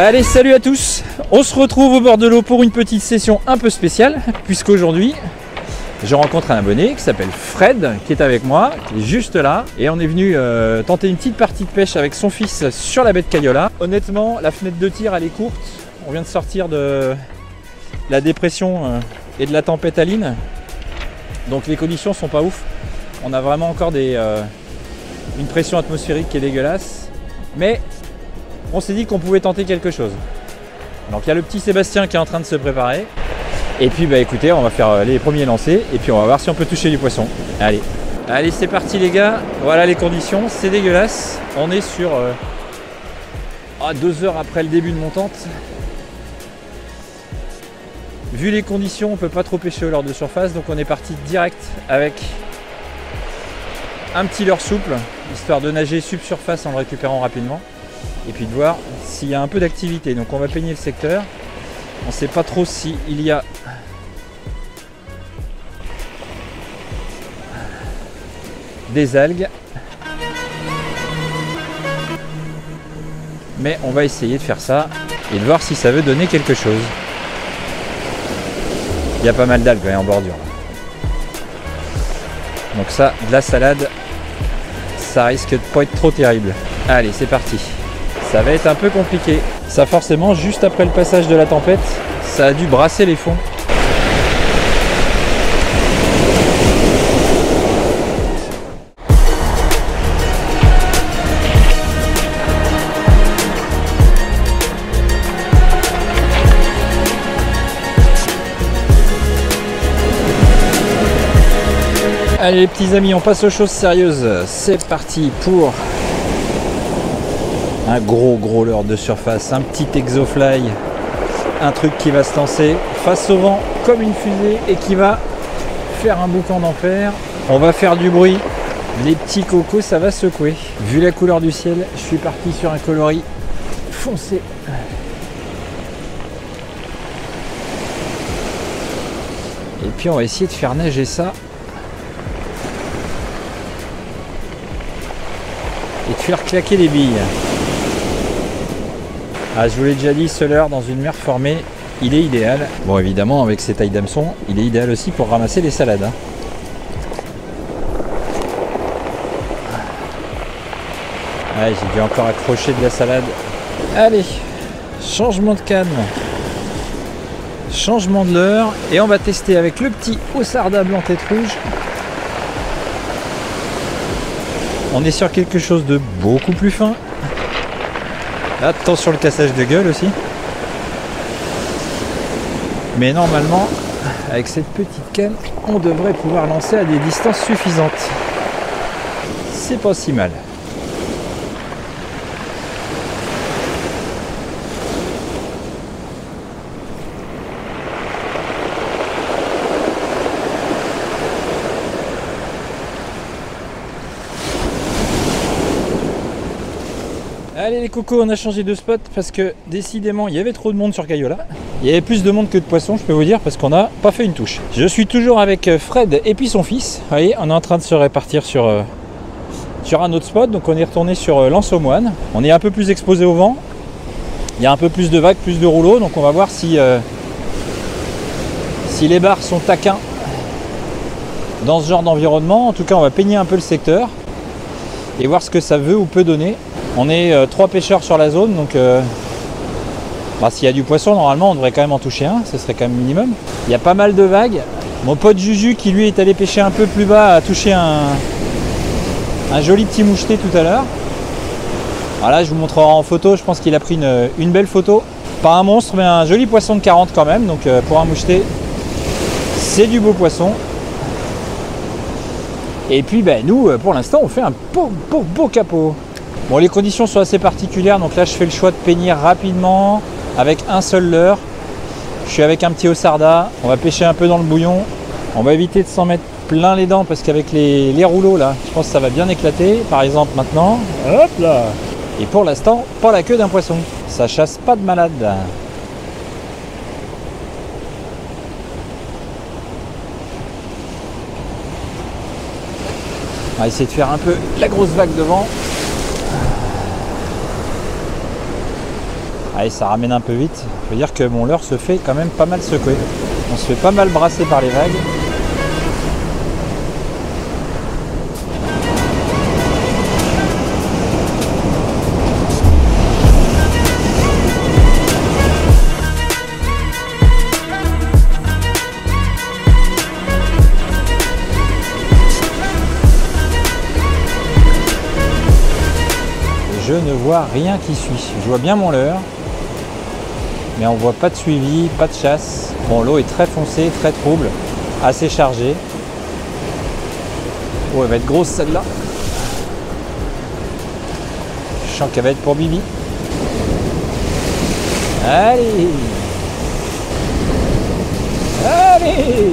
Allez, salut à tous. On se retrouve au bord de l'eau pour une petite session un peu spéciale, puisqu'aujourd'hui je rencontre un abonné qui s'appelle Fred, qui est avec moi, qui est juste là, et on est venu tenter une petite partie de pêche avec son fils sur la baie de Cayola. Honnêtement, la fenêtre de tir elle est courte, on vient de sortir de la dépression et de la tempête Aline, donc les conditions sont pas ouf. On a vraiment encore une pression atmosphérique qui est dégueulasse, mais on s'est dit qu'on pouvait tenter quelque chose. Donc il y a le petit Sébastien qui est en train de se préparer. Et puis bah écoutez, on va faire les premiers lancers et puis on va voir si on peut toucher du poisson. Allez, allez c'est parti les gars. Voilà les conditions, c'est dégueulasse. On est sur 2 heures après le début de mon tente. Vu les conditions, on peut pas trop pêcher au leurre de surface, donc on est parti direct avec un petit leurre souple, histoire de nager subsurface en le récupérant rapidement. Et puis de voir s'il y a un peu d'activité. Donc on va peigner le secteur. On ne sait pas trop s'il y a des algues. Mais on va essayer de faire ça et de voir si ça veut donner quelque chose. Il y a pas mal d'algues en bordure. Donc ça, de la salade, ça risque de pas être trop terrible. Allez, c'est parti. Ça va être un peu compliqué. Ça forcément, juste après le passage de la tempête, ça a dû brasser les fonds. Allez les petits amis, on passe aux choses sérieuses. C'est parti pour un gros leurre de surface, un petit exofly, un truc qui va se lancer face au vent comme une fusée et qui va faire un boucan d'enfer. On va faire du bruit, les petits cocos ça va secouer. Vu la couleur du ciel, je suis parti sur un coloris foncé. Et puis on va essayer de faire nager ça. Et de faire claquer les billes. Ah, je vous l'ai déjà dit, ce leurre dans une mer formée, il est idéal. Bon, évidemment, avec ses tailles d'hameçon, il est idéal aussi pour ramasser les salades. Hein. Ouais, j'ai dû encore accrocher de la salade. Allez, changement de canne. Changement de leurre. Et on va tester avec le petit Ossarda blanc tête rouge. On est sur quelque chose de beaucoup plus fin. Attention le cassage de gueule aussi. Mais normalement, avec cette petite canne, on devrait pouvoir lancer à des distances suffisantes. C'est pas si mal. Allez les cocos, on a changé de spot parce que décidément il y avait trop de monde sur Cayola. Il y avait plus de monde que de poissons, je peux vous dire, parce qu'on n'a pas fait une touche. Je suis toujours avec Fred et puis son fils. Vous voyez, on est en train de se répartir sur un autre spot. Donc on est retourné sur l'Anse aux Moines. On est un peu plus exposé au vent. Il y a un peu plus de vagues, plus de rouleaux. Donc on va voir si les bars sont taquins dans ce genre d'environnement. En tout cas, on va peigner un peu le secteur et voir ce que ça veut ou peut donner. On est 3 pêcheurs sur la zone, donc s'il y a du poisson, normalement on devrait quand même en toucher un, ce serait quand même minimum. Il y a pas mal de vagues. Mon pote Juju qui lui est allé pêcher un peu plus bas a touché un joli petit moucheté tout à l'heure. Voilà, je vous montrerai en photo, je pense qu'il a pris une belle photo. Pas un monstre mais un joli poisson de 40 quand même, donc pour un moucheté c'est du beau poisson. Et puis nous pour l'instant on fait un beau capot. Bon, les conditions sont assez particulières, donc là je fais le choix de peigner rapidement avec un seul leurre. Je suis avec un petit Ossarda, on va pêcher un peu dans le bouillon. On va éviter de s'en mettre plein les dents parce qu'avec les rouleaux là, je pense que ça va bien éclater. Par exemple maintenant, hop là. Et pour l'instant, pas la queue d'un poisson. Ça chasse pas de malade. On va essayer de faire un peu la grosse vague devant. Allez, ça ramène un peu vite. Je veux dire que mon leurre se fait quand même pas mal secouer. On se fait pas mal brasser par les vagues. Je ne vois rien qui suit. Je vois bien mon leurre, mais on voit pas de suivi, pas de chasse. Bon, l'eau est très foncée, très trouble, assez chargée. Oh, elle va être grosse celle-là. Je sens qu'elle va être pour Bibi. Allez! Allez!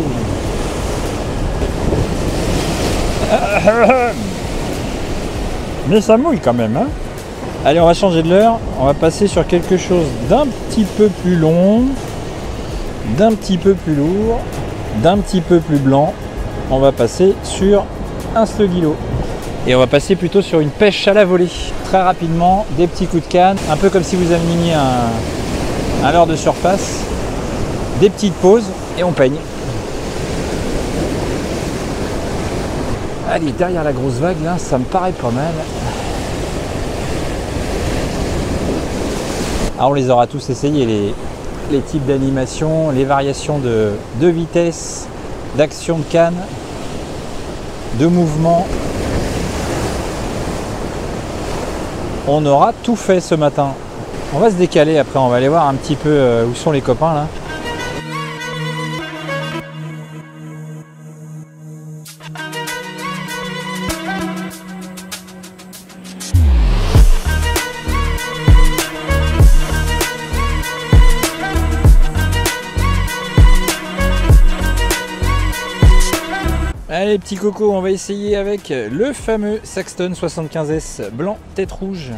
Mais ça mouille quand même, hein? Allez, on va changer de leurre. On va passer sur quelque chose d'un petit peu plus long, d'un petit peu plus lourd, d'un petit peu plus blanc. On va passer sur un slugilo. Et on va passer plutôt sur une pêche à la volée. Très rapidement, des petits coups de canne, un peu comme si vous ameniez un leurre de surface. Des petites pauses et on peigne. Allez, derrière la grosse vague, là, ça me paraît pas mal. Alors, on les aura tous essayés, les types d'animation, les variations de vitesse, d'action de canne, de mouvement. On aura tout fait ce matin. On va se décaler après, on va aller voir un petit peu où sont les copains là. Allez petits cocos, on va essayer avec le fameux Saxton 75S blanc tête rouge.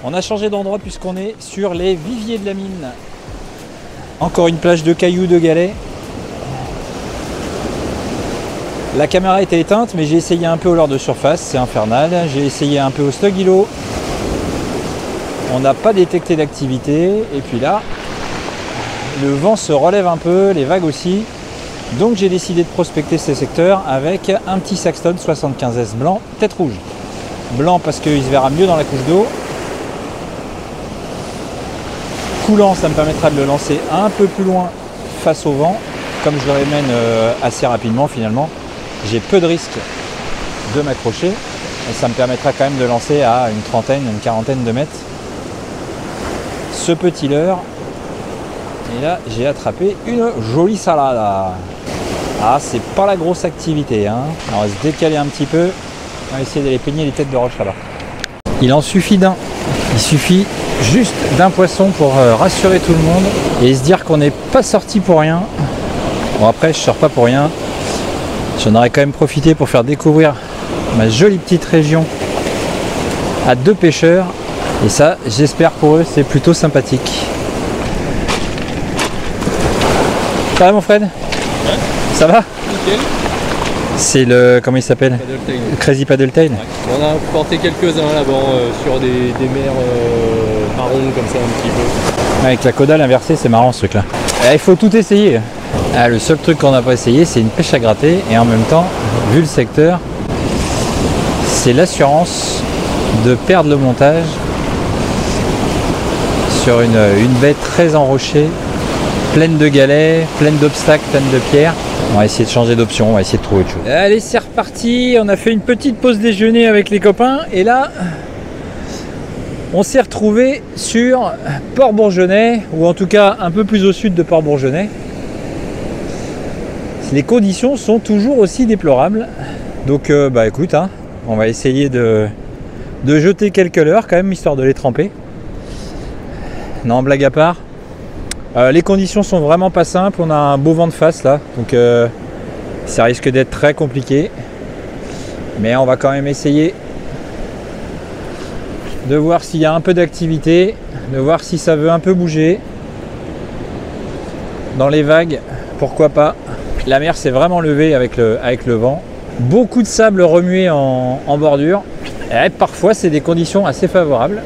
On a changé d'endroit puisqu'on est sur les viviers de la mine. Encore une plage de cailloux, de galets. La caméra était éteinte mais j'ai essayé un peu au leurre de surface, c'est infernal. J'ai essayé un peu au slugilo. On n'a pas détecté d'activité et puis là, le vent se relève un peu, les vagues aussi. Donc j'ai décidé de prospecter ces secteurs avec un petit Saxton 75S blanc, tête rouge. Blanc parce qu'il se verra mieux dans la couche d'eau. Coulant, ça me permettra de le lancer un peu plus loin face au vent. Comme je le ramène assez rapidement finalement, j'ai peu de risques de m'accrocher. Et ça me permettra quand même de lancer à une trentaine, une quarantaine de mètres. Ce petit leurre. Et là, j'ai attrapé une jolie salade. Ah, c'est pas la grosse activité, hein. On va se décaler un petit peu. On va essayer d'aller peigner les têtes de roche là-bas. Il en suffit d'un. Il suffit juste d'un poisson pour rassurer tout le monde et se dire qu'on n'est pas sorti pour rien. Bon, après, je sors pas pour rien. J'en aurais quand même profité pour faire découvrir ma jolie petite région à 2 pêcheurs. Et ça, j'espère pour eux, c'est plutôt sympathique. Ça va mon Fred? Ouais. Ça va? Nickel. C'est le... comment il s'appelle? Crazy Paddle Tail. Ouais. On a porté quelques-uns là-bas sur des mers marron comme ça un petit peu. Avec la caudale inversée, c'est marrant ce truc là. Il faut tout essayer. Ah, le seul truc qu'on n'a pas essayé, c'est une pêche à gratter. Et en même temps, vu le secteur, c'est l'assurance de perdre le montage sur une baie très enrochée, pleine de galets, pleine d'obstacles, pleine de pierres. On va essayer de changer d'option, on va essayer de trouver autre chose. Allez, c'est reparti. On a fait une petite pause déjeuner avec les copains. Et là, on s'est retrouvé sur Port-Bourgenais, ou en tout cas un peu plus au sud de Port-Bourgenais. Les conditions sont toujours aussi déplorables. Donc, bah écoute, hein, on va essayer de jeter quelques leurres quand même, histoire de les tremper. Non, blague à part. Les conditions sont vraiment pas simples, on a un beau vent de face là, donc ça risque d'être très compliqué. Mais on va quand même essayer de voir s'il y a un peu d'activité, de voir si ça veut un peu bouger. Dans les vagues, pourquoi pas. La mer s'est vraiment levée avec le vent. Beaucoup de sable remué en bordure. Et parfois c'est des conditions assez favorables.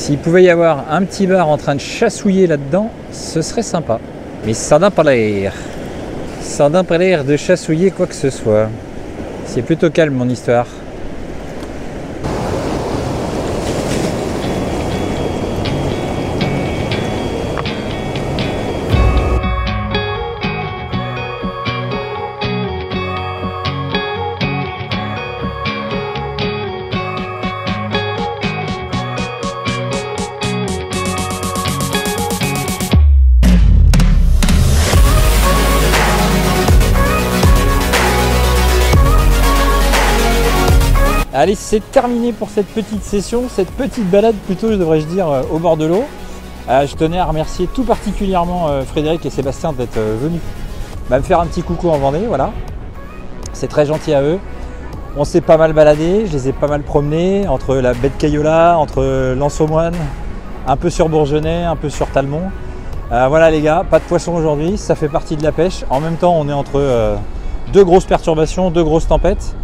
S'il pouvait y avoir un petit bar en train de chassouiller là-dedans, ce serait sympa. Mais ça n'a pas l'air. Ça n'a pas l'air de chassouiller quoi que ce soit. C'est plutôt calme mon histoire. Allez, c'est terminé pour cette petite session, cette petite balade plutôt, devrais-je dire, au bord de l'eau. Je tenais à remercier tout particulièrement Frédéric et Sébastien d'être venus me faire un petit coucou en Vendée, voilà. C'est très gentil à eux. On s'est pas mal baladé, je les ai pas mal promenés entre la baie de Cayola, entre l'Anse-aux-Moines, un peu sur Bourgenais, un peu sur Talmont. Voilà les gars, pas de poisson aujourd'hui, ça fait partie de la pêche. En même temps, on est entre deux grosses perturbations, deux grosses tempêtes.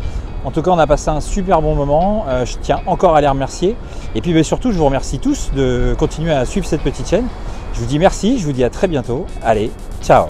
En tout cas, on a passé un super bon moment. Je tiens encore à les remercier. Et puis surtout, je vous remercie tous de continuer à suivre cette petite chaîne. Je vous dis merci, je vous dis à très bientôt. Allez, ciao!